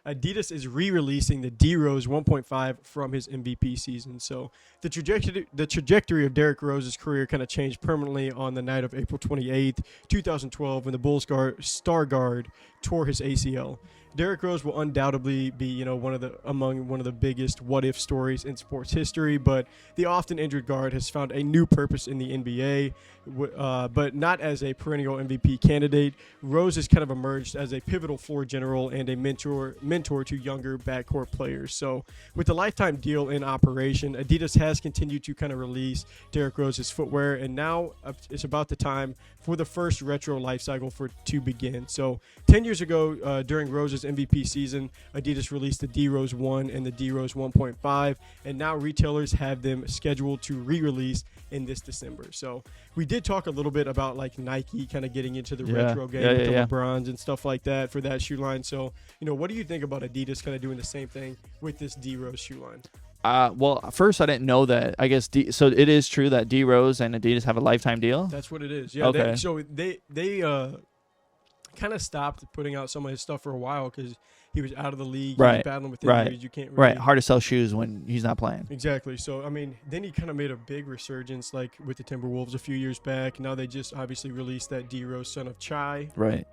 Adidas is re-releasing the D Rose 1.5 from his MVP season. So the trajectory of Derrick Rose's career kind of changed permanently on the night of April 28th, 2012, when the Bulls star guard tore his ACL. Derrick Rose will undoubtedly be, one of the biggest what-if stories in sports history, but the often injured guard has found a new purpose in the NBA, but not as a perennial MVP candidate. Rose has kind of emerged as a pivotal floor general and a mentor to younger backcourt players. So with the lifetime deal in operation, Adidas has continued to kind of release Derrick Rose's footwear, and now it's about the time for the first retro life cycle to begin. So 10 years ago, during Rose's MVP season, Adidas released the D Rose 1 and the D Rose 1.5, and now retailers have them scheduled to re-release in this December. So we did talk a little bit about like Nike kind of getting into the retro game with the LeBrons and stuff like that for that shoe line. So, what do you think about Adidas kind of doing the same thing with this D Rose shoe line? Well, first I didn't know that. I guess so it is true that D Rose and Adidas have a lifetime deal? That's what it is. Yeah. Okay. They kind of stopped putting out some of his stuff for a while because he was out of the league. Right. He was battling with injuries. Right. You can't really, right. Hard to sell shoes when he's not playing. Exactly. So, then he kind of made a big resurgence like with the Timberwolves a few years back. Now they just obviously released that D Rose Son of Chai. Right.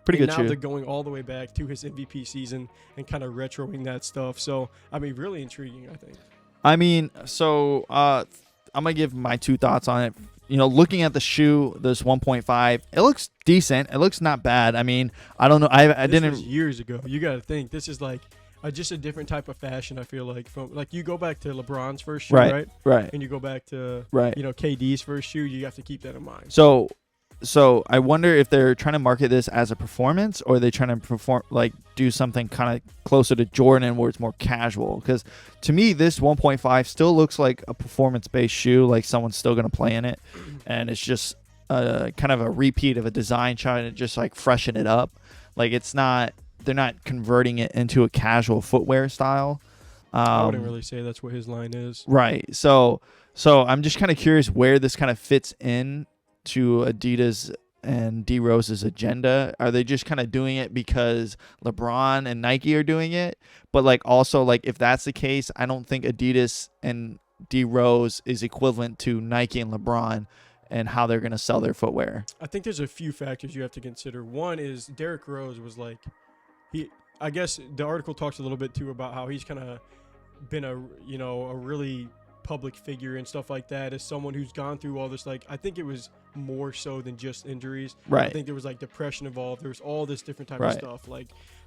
Pretty good now shoe. They're going all the way back to his MVP season and kind of retroing that stuff. So, really intriguing, I think. So I'm going to give my two thoughts on it. Looking at the shoe, this 1.5, it looks decent. It looks not bad. I don't know. This was years ago. You got to think. This is like just a different type of fashion, I feel like. From like you go back to LeBron's first shoe, right? Right. And you go back to, right. KD's first shoe. You have to keep that in mind. So I wonder if they're trying to market this as a performance, or are they trying to do something kind of closer to Jordan where it's more casual? Because to me, this 1.5 still looks like a performance-based shoe, like someone's still going to play in it, and it's just kind of a repeat of a design trying to just like freshen it up. Like they're not converting it into a casual footwear style. I wouldn't really say that's what his line is. Right. So I'm just kind of curious where this kind of fits in to Adidas and D Rose's agenda. Are they just kind of doing it because LeBron and Nike are doing it? But also if that's the case, I don't think Adidas and D Rose is equivalent to Nike and LeBron and how they're going to sell their footwear. I think there's a few factors you have to consider. One is Derrick Rose was I guess the article talks a little bit too about how he's kind of been a really public figure and stuff like that, as someone who's gone through all this. I think it was more so than just injuries. Right. I think there was depression involved. There was all this different type of stuff.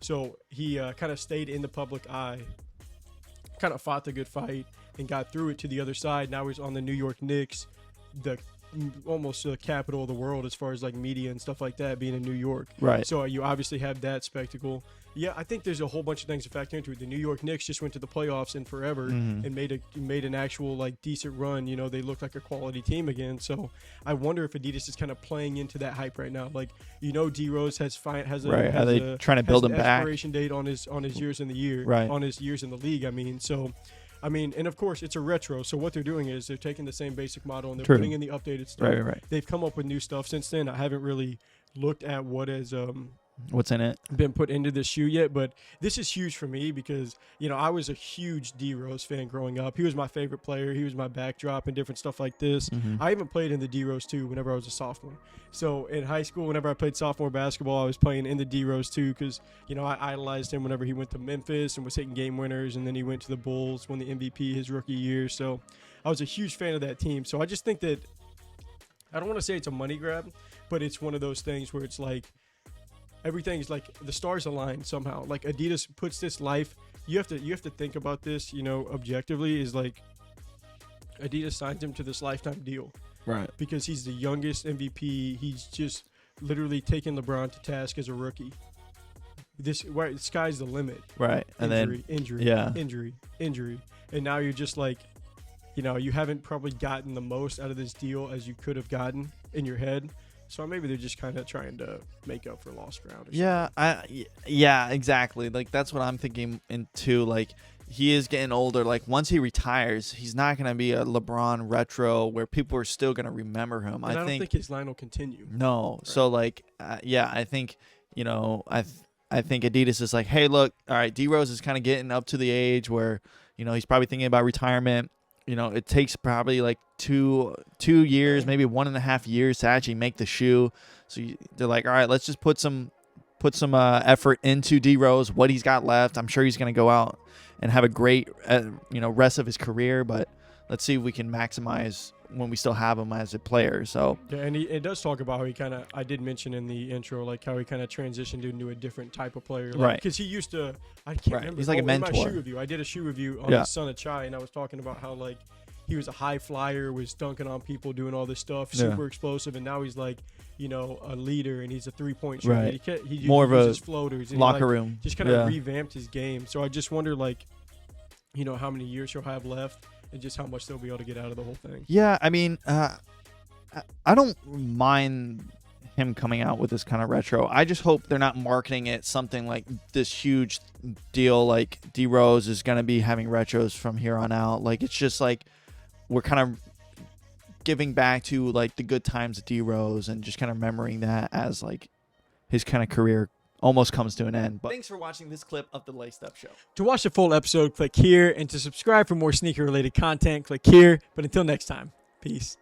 So he kind of stayed in the public eye, kind of fought the good fight and got through it to the other side. Now he's on the New York Knicks, almost the capital of the world as far as media and stuff like that, being in New York. Right. So you obviously have that spectacle. Yeah, I think there's a whole bunch of things to factor into it. The New York Knicks just went to the playoffs in forever and made an actual decent run. They looked like a quality team again. So I wonder if Adidas is kind of playing into that hype right now. D Rose has are they trying to build him back? Expiration date on his years in the year, right? On his years in the league. And of course it's a retro. So what they're doing is they're taking the same basic model and they're putting in the updated stuff. Right. They've come up with new stuff since then. I haven't really looked at what has what's in it been put into this shoe yet, but this is huge for me because I was a huge D Rose fan growing up. He was my favorite player. He was my backdrop and different stuff like this. I even played in the D Rose 2 whenever I was a sophomore. So in high school, whenever I played sophomore basketball, I was playing in the D Rose 2 because I idolized him whenever he went to Memphis and was hitting game winners, and then he went to the Bulls, won the MVP his rookie year. So I was a huge fan of that team. So I just think that I don't want to say it's a money grab, but it's one of those things where it's everything's the stars align somehow. Adidas puts this life. You have to think about this, objectively, is Adidas signs him to this lifetime deal. Right. Because he's the youngest MVP. He's just literally taken LeBron to task as a rookie. The sky's the limit. Right. Injury. And now you're just you haven't probably gotten the most out of this deal as you could have gotten in your head. So maybe they're just kind of trying to make up for lost ground. Yeah, exactly. That's what I'm thinking into. He is getting older. Once he retires, he's not going to be a LeBron retro where people are still going to remember him. I don't think his line will continue. No. Right. So I think, I think Adidas is like, hey, look, all right, D Rose is kind of getting up to the age where, he's probably thinking about retirement. It takes probably like two years, maybe 1.5 years to actually make the shoe. So they're like, all right, let's just put some effort into D Rose, what he's got left. I'm sure he's going to go out and have a great, rest of his career. But let's see if we can maximize when we still have him as a player. So yeah, and it does talk about how he kind of, I did mention in the intro, like how he kind of transitioned into a different type of player, like, right? Because he used to, I can't remember. He's like a mentor. In my shoe review, I did a shoe review on the Son of Chai, and I was talking about how like he was a high flyer, was dunking on people, doing all this stuff, super explosive, and now he's like, a leader, and he's a 3-point shooter. Right. He more of a floaters, and locker he, like, room. Just kind of revamped his game. So I just wonder, like, how many years he'll have left, and just how much they'll be able to get out of the whole thing. Yeah, I mean, I don't mind him coming out with this kind of retro. I just hope they're not marketing it something like this huge deal, like D Rose is going to be having retros from here on out. Like, it's just like we're kind of giving back to like the good times of D Rose and just kind of remembering that as like his kind of career almost comes to an end. But thanks for watching this clip of the Laced Up Show. To watch the full episode, click here, and to subscribe for more sneaker related content, click here. But until next time, peace.